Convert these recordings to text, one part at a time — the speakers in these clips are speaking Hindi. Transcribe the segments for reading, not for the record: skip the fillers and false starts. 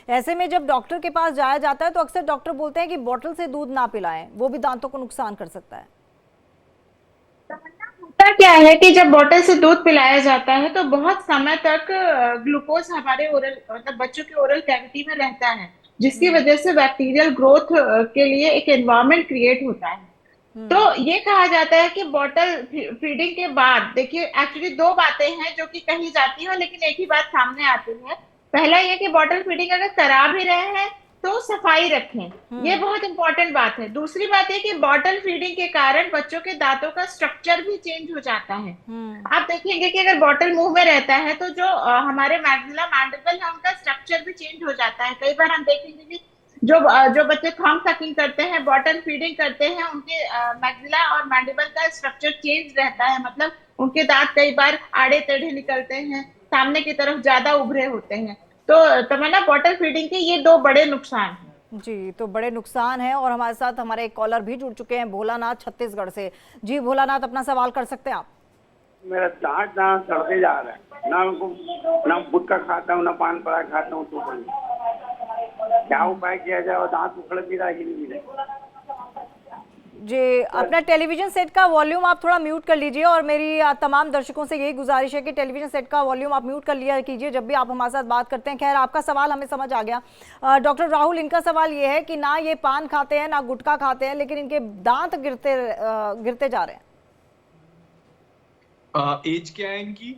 ऐसे में जब डॉक्टर के पास जाया जाता है तो अक्सर डॉक्टर बोलते हैं कि बोतल से दूध ना पिलाएं, वो भी दांतों को नुकसान कर सकता है। होता क्या है कि जब बोतल से दूध पिलाया जाता है तो बहुत समय तक ग्लूकोज हमारे ओरल मतलब बच्चों के ओरल कैविटी में रहता है, जिसकी हम्म। वजह से बैक्टीरियल ग्रोथ के लिए एक एनवायरनमेंट क्रिएट होता है। तो हम्म। ये कहा जाता है कि बॉटल फीडिंग के बाद देखिए एक्चुअली दो बातें हैं जो कि कही जाती हैं लेकिन एक ही बात सामने आती है। पहला ये कि बॉटल फीडिंग अगर करा भी रहे हैं तो सफाई रखें, ये हम्म। बहुत इंपॉर्टेंट बात है। दूसरी बात है कि बॉटल फीडिंग के कारण बच्चों के दांतों का स्ट्रक्चर भी चेंज हो जाता है। हम्म। आप देखेंगे कि अगर बॉटल मुंह में रहता है तो जो हमारे मैक्सिला मैंडिबल है उनका स्ट्रक्चर भी चेंज हो जाता है। कई बार हम देखेंगे कि जो बच्चे थंब सकिंग करते हैं, बॉटल फीडिंग करते हैं, उनके मैक्सिला और मैंडिबल का स्ट्रक्चर चेंज रहता है, मतलब उनके दांत कई बार आड़े टेढ़े निकलते हैं, सामने की तरफ ज्यादा उभरे होते हैं। तो मैंने बॉटल फीडिंग के ये दो बड़े नुकसान हैं। जी, तो बड़े नुकसान हैं। और हमारे साथ हमारे एक कॉलर भी जुड़ चुके हैं, भोलानाथ छत्तीसगढ़ से। जी भोलानाथ, अपना सवाल कर सकते हैं आप। मेरा दांत दांत सड़ते जा रहा है, ना उनको ना गुटखा खाता हूँ ना पान पराग खाता हूँ, तो क्या उपाय किया जाए? और दांत उखड़ भी रहा है, हिल भी रहा जी, अपना टेलीविजन सेट का वॉल्यूम आप थोड़ा म्यूट कर लीजिए। और मेरी तमाम दर्शकों से यही गुजारिश है कि टेलीविजन सेट का वॉल्यूम आप म्यूट कर लिया कीजिए जब भी आप हमारे साथ बात करते हैं। खैर, आपका सवाल हमें समझ आ गया। डॉक्टर राहुल, इनका सवाल ये है कि ना ये पान खाते हैं ना गुटखा खाते हैं, लेकिन इनके दांत गिरते जा रहे हैं। एज क्या है इनकी?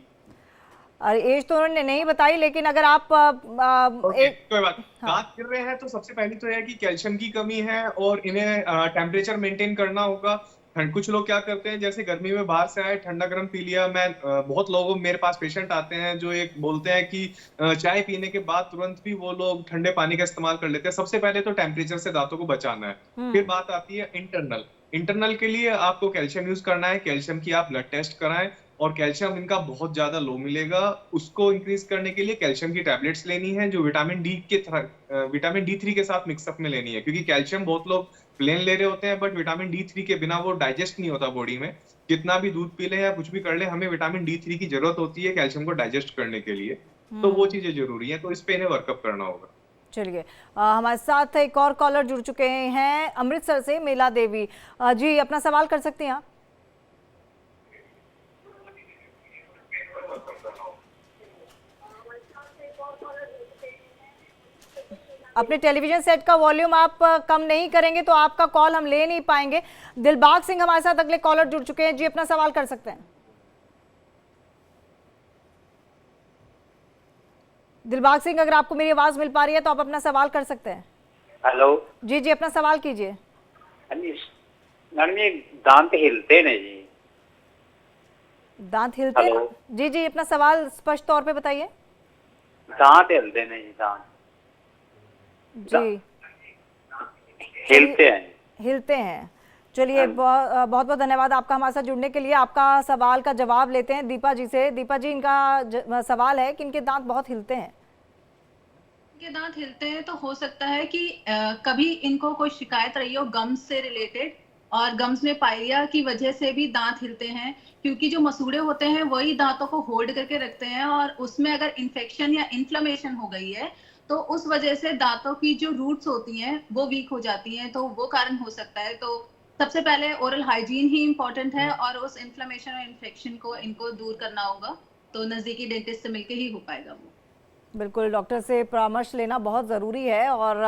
और एज तो उन्होंने नहीं बताई, लेकिन अगर आप ओके, एक। कोई बात। हाँ। दांत गिर रहे हैं तो सबसे पहली तो यह है कि कैल्शियम की कमी है और इन्हें टेम्परेचर मेंटेन करना होगा। ठंड, कुछ लोग क्या करते हैं, जैसे गर्मी में बाहर से आए, ठंडा गर्म पी लिया। मैं बहुत लोगों, मेरे पास पेशेंट आते हैं जो एक बोलते हैं कि चाय पीने के बाद तुरंत भी वो लोग ठंडे पानी का इस्तेमाल कर लेते हैं। सबसे पहले तो टेम्परेचर से दांतों को बचाना है। फिर हम्म। बात आती है इंटरनल। इंटरनल के लिए आपको कैल्शियम यूज करना है। कैल्शियम की आप ब्लड टेस्ट कराएं, और कैल्शियम इनका बहुत ज्यादा लो मिलेगा। उसको इंक्रीज करने के लिए कैल्शियम की टैबलेट्स लेनी है, जो विटामिन डी थ्री के साथ मिक्सअप में लेनी है, क्योंकि कैल्शियम बहुत लोग प्लेन ले रहे होते हैं, बट विटामिन डी थ्री के बिना वो डाइजेस्ट नहीं होता बॉडी में। कितना भी दूध पी ले या कुछ भी कर ले, हमें विटामिन डी थ्री की जरूरत होती है कैल्शियम को डाइजेस्ट करने के लिए। तो वो हम्म। चीजें जरूरी है, तो इस पे इन्हें वर्कअप करना होगा। चलिए, हमारे साथ एक और कॉलर जुड़ चुके हैं अमृतसर से, मेला देवी। जी, अपना सवाल कर सकते हैं आप। अपने टेलीविजन सेट का वॉल्यूम आप कम नहीं करेंगे तो आपका कॉल हम ले नहीं पाएंगे। दिलबाग सिंह हमारे साथ अगले कॉलर जुड़ चुके हैं। जी, अपना सवाल कर सकते हैं। दिलबाग सिंह, अगर आपको मेरी आवाज मिल पा रही है तो आप अपना सवाल कर सकते हैं। हेलो। जी जी, अपना सवाल कीजिए। हाँ जी, मैडम ये दांत हिलते नहीं जी। दांत हिलते हेलो। हैं? जी जी, अपना सवाल स्पष्ट तौर पे बताइए। दांत हिलते नहीं जी, दांत जी, चलिए। हिलते हैं। हिलते हैं। चलिए, हाँ। बहुत बहुत धन्यवाद आपका हमारे साथ जुड़ने के लिए। आपका सवाल का जवाब लेते हैं दीपा जी से। दीपा जी, इनका सवाल है कि इनके दांत बहुत हिलते हैं। के दांत हिलते हैं तो हो सकता है कि कभी इनको कोई शिकायत रही हो गम्स से रिलेटेड, और गम्स में पायरिया की वजह से भी दांत हिलते हैं, क्योंकि जो मसूड़े होते हैं वही दांतों को होल्ड करके रखते हैं, और उसमें अगर इन्फेक्शन या इन्फ्लेमेशन हो गई है तो उस वजह से दांतों की जो रूट्स होती हैं वो वीक हो जाती हैं, तो वो कारण हो सकता है। तो सबसे पहले ओरल हाइजीन ही इम्पोर्टेंट है, और उस इन्फ्लेमेशन और इन्फेक्शन को इनको दूर करना होगा। तो नजदीकी डेंटिस्ट से मिलकर ही हो पाएगा वो। बिल्कुल, डॉक्टर से परामर्श लेना बहुत ज़रूरी है। और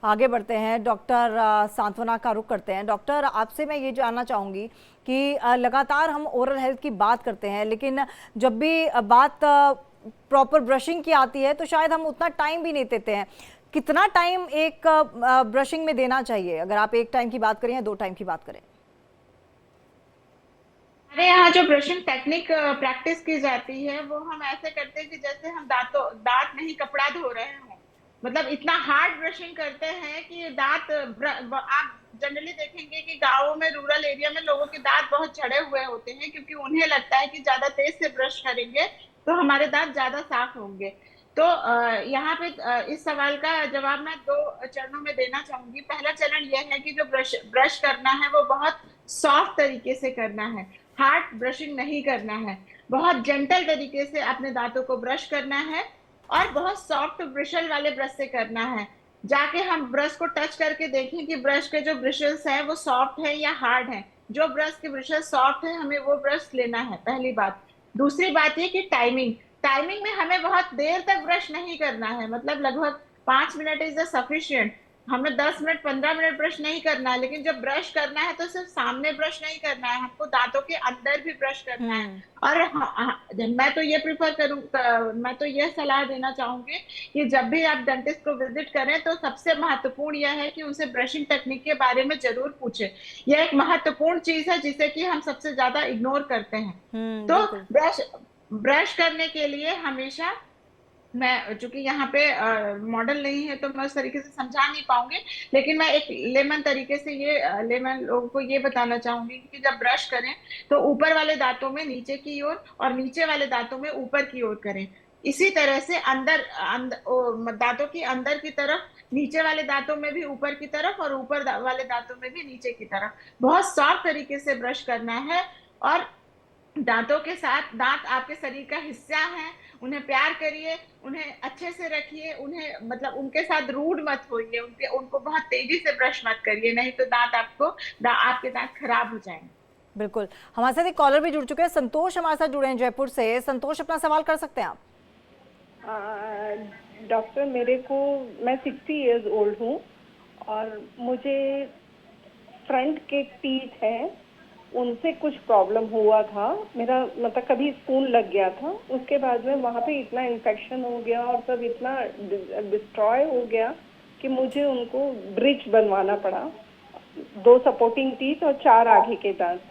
आगे बढ़ते हैं, डॉक्टर सांत्वना का रुख करते हैं। डॉक्टर, आपसे मैं ये जानना चाहूँगी कि लगातार हम ओरल हेल्थ की बात करते हैं, लेकिन जब भी बात प्रॉपर ब्रशिंग की आती है तो शायद हम उतना टाइम भी नहीं देते हैं। कितना टाइम एक ब्रशिंग में देना चाहिए, अगर आप एक टाइम की बात करें या 2 टाइम की बात करें? हमारे यहाँ जो ब्रशिंग टेक्निक प्रैक्टिस की जाती है वो हम ऐसे करते हैं कि जैसे हम दांत नहीं कपड़ा धो रहे हों, मतलब इतना हार्ड ब्रशिंग करते हैं कि आप जनरली देखेंगे कि गाँवों में, रूरल एरिया में लोगों के दांत बहुत झड़े हुए होते हैं, क्योंकि उन्हें लगता है कि ज्यादा तेज से ब्रश करेंगे तो हमारे दांत ज्यादा साफ होंगे। तो यहाँ पे इस सवाल का जवाब मैं 2 चरणों में देना चाहूंगी। पहला चरण यह है कि जो ब्रश ब्रश करना है वो बहुत सॉफ्ट तरीके से करना है, हार्ड ब्रशिंग नहीं करना है। बहुत जेंटल तरीके से अपने दांतों को ब्रश करना है। और बहुत सॉफ्ट ब्रिशल वाले ब्रश से करना है। जाके हम ब्रश को टच करके देखें कि ब्रश के जो ब्रिशल्स हैं वो सॉफ्ट है या हार्ड है। जो ब्रश के ब्रिशल्स सॉफ्ट है हमें वो ब्रश लेना है, पहली बात। दूसरी बात ये कि टाइमिंग, टाइमिंग में हमें बहुत देर तक ब्रश नहीं करना है, मतलब लगभग 5 मिनट इज सफिशियंट। हमें 10 मिनट 15 मिनट ब्रश नहीं करना है, लेकिन जब ब्रश करना है तो सिर्फ सामने ब्रश नहीं करना है, हमको दांतों के अंदर भी ब्रश करना है। और मैं तो ये प्रिफर करूँ, मैं तो ये सलाह देना चाहूंगी कि जब भी आप डेंटिस्ट को विजिट करें तो सबसे महत्वपूर्ण यह है कि उनसे ब्रशिंग टेक्निक के बारे में जरूर पूछें। यह एक महत्वपूर्ण चीज है जिसे कि हम सबसे ज्यादा इग्नोर करते हैं। तो बिल्कुल। ब्रश ब्रश करने के लिए हमेशा, मैं चूंकि यहाँ पे मॉडल नहीं है तो मैं उस तरीके से समझा नहीं पाऊंगी, लेकिन मैं एक लेमन तरीके से ये लेमन लोगों को ये बताना चाहूंगी कि जब ब्रश करें तो ऊपर वाले दांतों में नीचे की ओर और नीचे वाले दांतों में ऊपर की ओर करें। इसी तरह से दांतों की अंदर की तरफ, नीचे वाले दांतों में भी ऊपर की तरफ और ऊपर वाले दांतों में भी नीचे की तरफ बहुत सॉफ्ट तरीके से ब्रश करना है। और दांतों के साथ, दांत आपके शरीर का हिस्सा है, उन्हें प्यार करिए, उन्हें अच्छे से रखिए, उन्हें मतलब उनके साथ रूड मत होइए, उनको बहुत तेजी से ब्रश मत करिए, नहीं तो आपके दांत खराब हो जाएंगे। बिल्कुल। हमारे साथ एक कॉलर भी जुड़ चुके हैं, संतोष हमारे साथ जुड़े हैं जयपुर से। संतोष, अपना सवाल कर सकते हैं आप। डॉक्टर, मैं 60 इयर्स ओल्ड हूँ और मुझे फ्रंट के टीथ हैं, उनसे कुछ प्रॉब्लम हुआ था। मेरा मतलब कभी स्पून लग गया था, उसके बाद में वहाँ पे इतना इन्फेक्शन हो गया और सब इतना डिस्ट्रॉय हो गया कि मुझे उनको ब्रिज बनवाना पड़ा, 2 सपोर्टिंग टीथ और 4 आगे के दांत।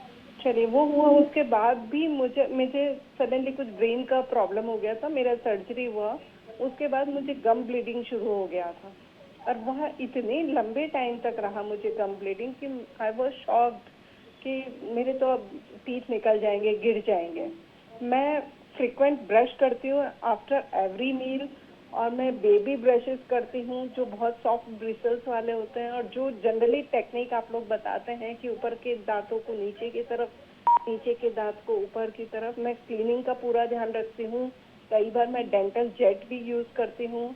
चलिए वो हुआ, उसके बाद भी मुझे सडनली कुछ ब्रेन का प्रॉब्लम हो गया था, मेरा सर्जरी हुआ, उसके बाद मुझे गम ब्लीडिंग शुरू हो गया था और वह इतने लंबे टाइम तक रहा मुझे गम ब्लीडिंग कि आई वाज शॉक्ड कि मेरे तो अब टीथ निकल जाएंगे, गिर जाएंगे। मैं फ्रिक्वेंट ब्रश करती हूँ आफ्टर एवरी मील और मैं बेबी ब्रशेस करती हूँ जो बहुत सॉफ्ट ब्रिसल्स वाले होते हैं, और जो जनरली टेक्निक आप लोग बताते हैं कि ऊपर के दांतों को नीचे की तरफ, नीचे के दांत को ऊपर की तरफ। मैं क्लीनिंग का पूरा ध्यान रखती हूँ, कई बार मैं डेंटल जेट भी यूज करती हूँ,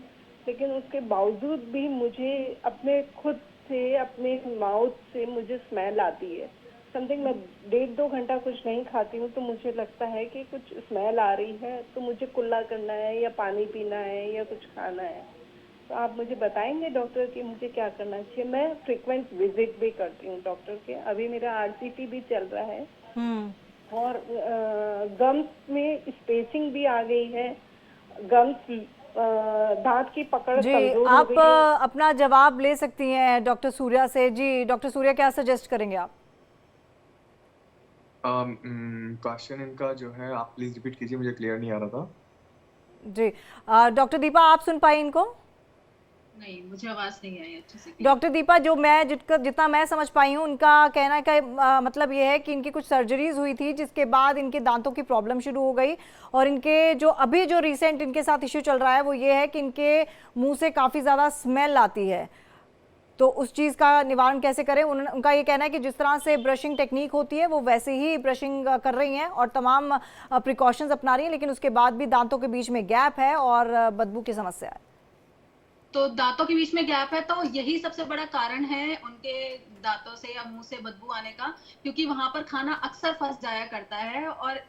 लेकिन उसके बावजूद भी मुझे अपने खुद से, अपने माउथ से मुझे स्मेल आती है। समथिंग मैं 1.5-2 घंटा कुछ नहीं खाती हूँ तो मुझे लगता है कि कुछ स्मेल आ रही है, तो मुझे कुल्ला करना है या पानी पीना है या कुछ खाना है। तो आप मुझे बताएंगे डॉक्टर कि मुझे क्या करना चाहिए। मैं फ्रिक्वेंट विजिट भी करती हूँ डॉक्टर के, अभी मेरा RCT भी चल रहा है और गम्स में स्पेसिंग भी आ गई है, गम्स दांत की पकड़ कमजोर हो गई है। आप अपना जवाब ले सकती हैं डॉक्टर सूर्या से। जी डॉक्टर सूर्या, क्या सजेस्ट करेंगे आप? क्वेश्चन इनका जो है आप प्लीज रिपीट कीजिए, मुझे क्लियर नहीं आ रहा था। जी डॉक्टर दीपा, आप सुन पाई इनको? नहीं, मुझे आवाज नहीं आई अच्छे से। डॉक्टर दीपा, जो मैं जितना मैं समझ पाई हूँ, उनका कहना का मतलब ये है कि इनकी कुछ सर्जरीज हुई थी जिसके बाद इनके दांतों की प्रॉब्लम शुरू हो गई, और इनके जो रिसेंट इनके साथ इश्यू चल रहा है वो ये है कि इनके मुंह से काफ़ी ज़्यादा स्मेल आती है। तो उस चीज़ का निवारण कैसे करें? उनका ये कहना है कि जिस तरह से ब्रशिंग टेक्निक होती है वो वैसे ही ब्रशिंग कर रही हैं और तमाम प्रिकॉशंस अपना रही हैं, लेकिन उसके बाद भी दांतों के बीच में गैप है और बदबू की समस्या है। तो दांतों के बीच में गैप है तो यही सबसे बड़ा कारण है उनके दांतों से या मुंह से बदबू आने का, क्योंकि वहां पर खाना अक्सर फंस जाया करता है। और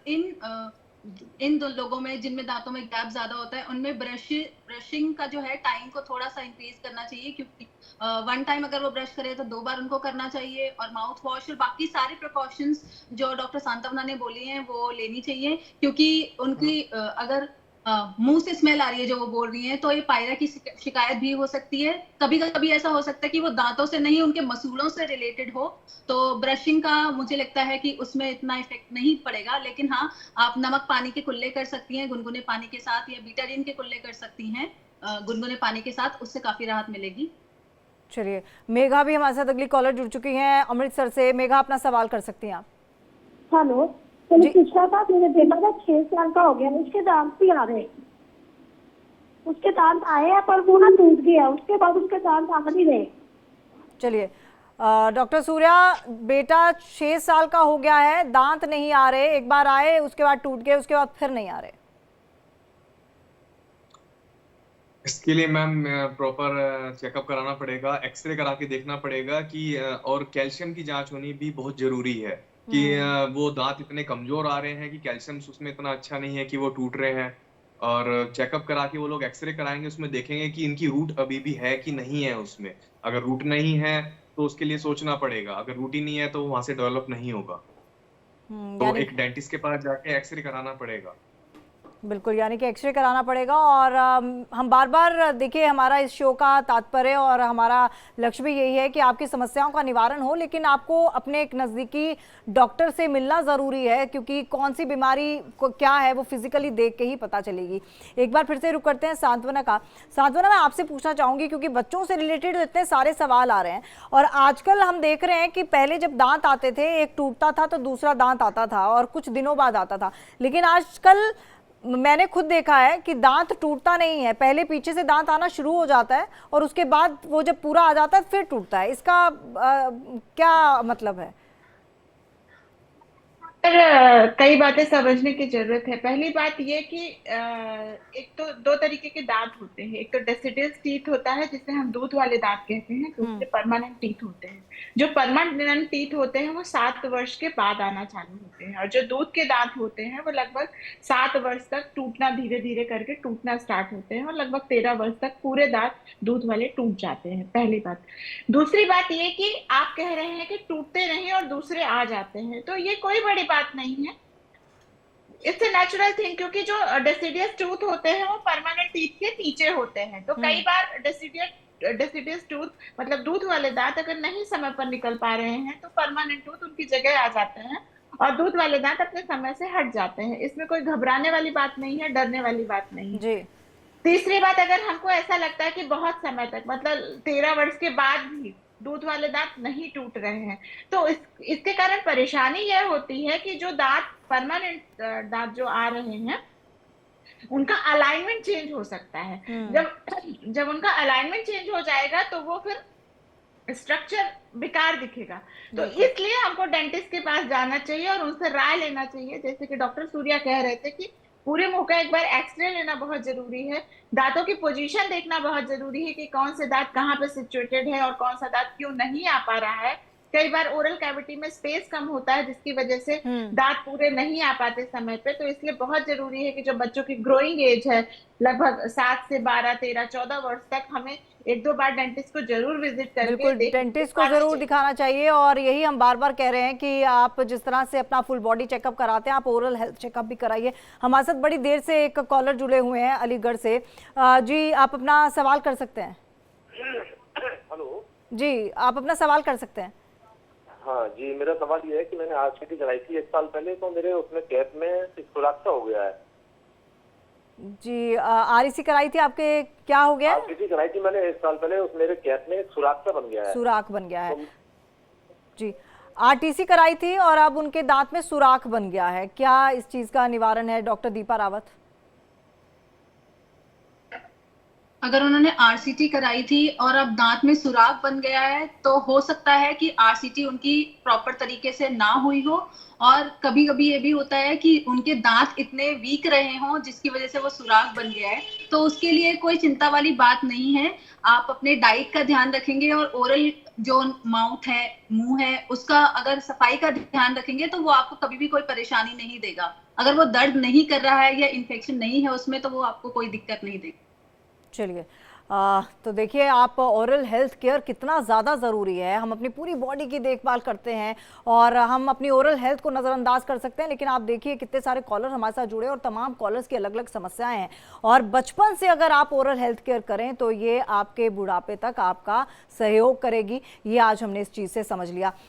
इन दो लोगों में जिनमें दांतों में गैप ज्यादा होता है उनमें ब्रशिंग का जो है टाइम को थोड़ा सा इंक्रीज करना चाहिए, क्योंकि 1 टाइम अगर वो ब्रश करे तो 2 बार उनको करना चाहिए। और माउथ वॉश और बाकी सारी प्रिकॉशंस जो डॉक्टर सांतवना ने बोली हैं वो लेनी चाहिए, क्योंकि उनकी अगर मुंह से स्मेल आ रही है जो वो बोल रही हैं तो ये पायरिया की शिकायत भी हो सकती है। कभी कभी ऐसा हो सकता है कि वो दांतों से नहीं, उनके मसूड़ों से रिलेटेड हो, तो ब्रशिंग का मुझे लगता है कि उसमें इतना इफेक्ट नहीं पड़ेगा। लेकिन हाँ, आप नमक पानी के कुल्ले कर सकती हैं गुनगुने पानी के साथ, या बीटाडीन के कुल्ले कर सकती हैं गुनगुने पानी के साथ, उससे काफी राहत मिलेगी। चलिए, मेघा भी हमारे साथ अगली कॉलर जुड़ चुकी हैं अमृतसर से। मेघा, अपना सवाल कर सकती हैं आप। हेलो, तो पिछला था, मेरे बेटा का 6 साल का हो गया, उसके दांत भी आ रहे, उसके दांत आए हैं पर वो ना टूट गया, उसके बाद उसके दांत आ नहीं रहे। चलिए डॉक्टर सूर्या, बेटा 6 साल का हो गया है, दांत नहीं आ रहे, एक बार आए उसके बाद टूट गए, उसके बाद फिर नहीं आ रहे। इसके लिए मैम प्रॉपर चेकअप कराना पड़ेगा, एक्सरे करा के देखना पड़ेगा कि और कैल्शियम की जांच होनी भी बहुत जरूरी है कि वो दांत इतने कमजोर आ रहे हैं कि कैल्शियम उसमें इतना अच्छा नहीं है कि वो टूट रहे हैं। और चेकअप करा के वो लोग एक्सरे कराएंगे, उसमें देखेंगे कि इनकी रूट अभी भी है कि नहीं है उसमें। अगर रूट नहीं है तो उसके लिए सोचना पड़ेगा, अगर रूट ही नहीं है तो वहां से डेवलप नहीं होगा। तो यानी एक डेंटिस्ट के पास जाके एक्सरे कराना पड़ेगा। बिल्कुल, यानी कि एक्सरे कराना पड़ेगा। और हम बार बार देखिए, हमारा इस शो का तात्पर्य और हमारा लक्ष्य भी यही है कि आपकी समस्याओं का निवारण हो, लेकिन आपको अपने एक नज़दीकी डॉक्टर से मिलना ज़रूरी है, क्योंकि कौन सी बीमारी को क्या है वो फिजिकली देख के ही पता चलेगी। एक बार फिर से रुक करते हैं सांत्वना का। सांत्वना, मैं आपसे पूछना चाहूँगी, क्योंकि बच्चों से रिलेटेड इतने सारे सवाल आ रहे हैं और आजकल हम देख रहे हैं कि पहले जब दांत आते थे, एक टूटता था तो दूसरा दांत आता था और कुछ दिनों बाद आता था, लेकिन आजकल मैंने खुद देखा है कि दांत टूटता नहीं है, पहले पीछे से दांत आना शुरू हो जाता है और उसके बाद वो जब पूरा आ जाता है फिर टूटता है। इसका क्या मतलब है? पर कई बातें समझने की जरूरत है। पहली बात ये कि एक तो दो तरीके के दांत होते हैं। एक तो डेसिडस टीथ होता है जिसे हम दूध वाले दांत कहते हैं, दूसरे परमानेंट टीथ होते हैं। जो परमानेंट टीथ होते हैं वो 7 वर्ष के बाद आना चालू होते हैं, और जो दूध के दांत होते हैं वो लगभग 7 वर्ष तक टूटना, धीरे धीरे करके टूटना स्टार्ट होते हैं और लगभग 13 वर्ष तक पूरे दांत दूध वाले टूट जाते हैं। पहली बात। दूसरी बात ये कि आप कह रहे हैं कि टूटते नहीं और दूसरे आ जाते हैं, तो ये कोई बड़ी बात नहीं है। इट्स ए नेचुरल थिंग, क्योंकि जो डेसिडियस टूथ होते हैं वो परमानेंट टीथ के नीचे होते हैं। तो कई बार डेसिडियस टूथ मतलब दूध वाले दांत अगर नहीं समय पर निकल पा रहे हैं तो परमानेंट टूथ उनकी जगह आ जाते हैं और दूध वाले दांत अपने समय से हट जाते हैं। इसमें कोई घबराने वाली बात नहीं है, डरने वाली बात नहीं है। जी। तीसरी बात, अगर हमको ऐसा लगता है कि बहुत समय तक मतलब 13 वर्ष के बाद भी दूध वाले दांत नहीं टूट रहे हैं, तो इसके कारण परेशानी यह होती है कि जो दांत परमानेंट दांत जो आ रहे हैं उनका अलाइनमेंट चेंज हो सकता है। जब उनका अलाइनमेंट चेंज हो जाएगा तो वो फिर स्ट्रक्चर बेकार दिखेगा। तो इसलिए हमको डेंटिस्ट के पास जाना चाहिए और उनसे राय लेना चाहिए। जैसे कि डॉक्टर सूर्या कह रहे थे कि पूरे मुंह का एक बार एक्सरे लेना बहुत जरूरी है, दांतों की पोजीशन देखना बहुत जरूरी है कि कौन से दांत कहाँ पे सिचुएटेड है और कौन सा दांत क्यों नहीं आ पा रहा है। कई बार ओरल कैविटी में स्पेस कम होता है जिसकी वजह से दांत पूरे नहीं आ पाते समय पे। तो इसलिए बहुत जरूरी है कि जो बच्चों की ग्रोइंग एज है लगभग 7 से 12, 13, 14 वर्ष तक, हमें 1-2 बार डेंटिस्ट को जरूर विजिट करके बिल्कुल, डेंटिस्ट को जरूर दिखाना चाहिए। और यही हम बार बार कह रहे हैं कि आप जिस तरह से अपना फुल बॉडी चेकअप कराते हैं, आप ओरल हेल्थ चेकअप भी कराइए। हमारे साथ बड़ी देर से एक कॉलर जुड़े हुए हैं अलीगढ़ से। जी, आप अपना सवाल कर सकते हैं। हेलो जी, आप अपना सवाल कर सकते हैं। हाँ जी, मेरा सवाल ये है कि मैंने आरसीटी कराई थी 1 साल पहले, तो मेरे उसमें कैप में सुराख सा हो गया है। जी, आरईसी कराई थी आपके, क्या हो गया? आरसीटी कराई थी मैंने 1 साल पहले, उस मेरे कैप में एक सुराख सा बन गया है। सुराख बन गया है। जी, आरटीसी कराई थी और अब उनके दांत में सुराख बन गया है। क्या इस चीज का निवारण है, डॉक्टर दीपा रावत? अगर उन्होंने आरसीटी कराई थी और अब दांत में सुराख बन गया है तो हो सकता है कि आरसीटी उनकी प्रॉपर तरीके से ना हुई हो, और कभी कभी ये भी होता है कि उनके दांत इतने वीक रहे हों जिसकी वजह से वो सुराख बन गया है। तो उसके लिए कोई चिंता वाली बात नहीं है। आप अपने डाइट का ध्यान रखेंगे और ओरल जो माउथ है, मुंह है, उसका अगर सफाई का ध्यान रखेंगे तो वो आपको कभी भी कोई परेशानी नहीं देगा। अगर वो दर्द नहीं कर रहा है या इन्फेक्शन नहीं है उसमें तो वो आपको कोई दिक्कत नहीं देगा। चलिए, तो देखिए, आप ओरल हेल्थ केयर कितना ज़्यादा ज़रूरी है। हम अपनी पूरी बॉडी की देखभाल करते हैं और हम अपनी ओरल हेल्थ को नज़रअंदाज कर सकते हैं, लेकिन आप देखिए कितने सारे कॉलर हमारे साथ जुड़े और तमाम कॉलर्स की अलग अलग समस्याएं हैं। और बचपन से अगर आप ओरल हेल्थ केयर करें तो ये आपके बुढ़ापे तक आपका सहयोग करेगी। ये आज हमने इस चीज़ से समझ लिया।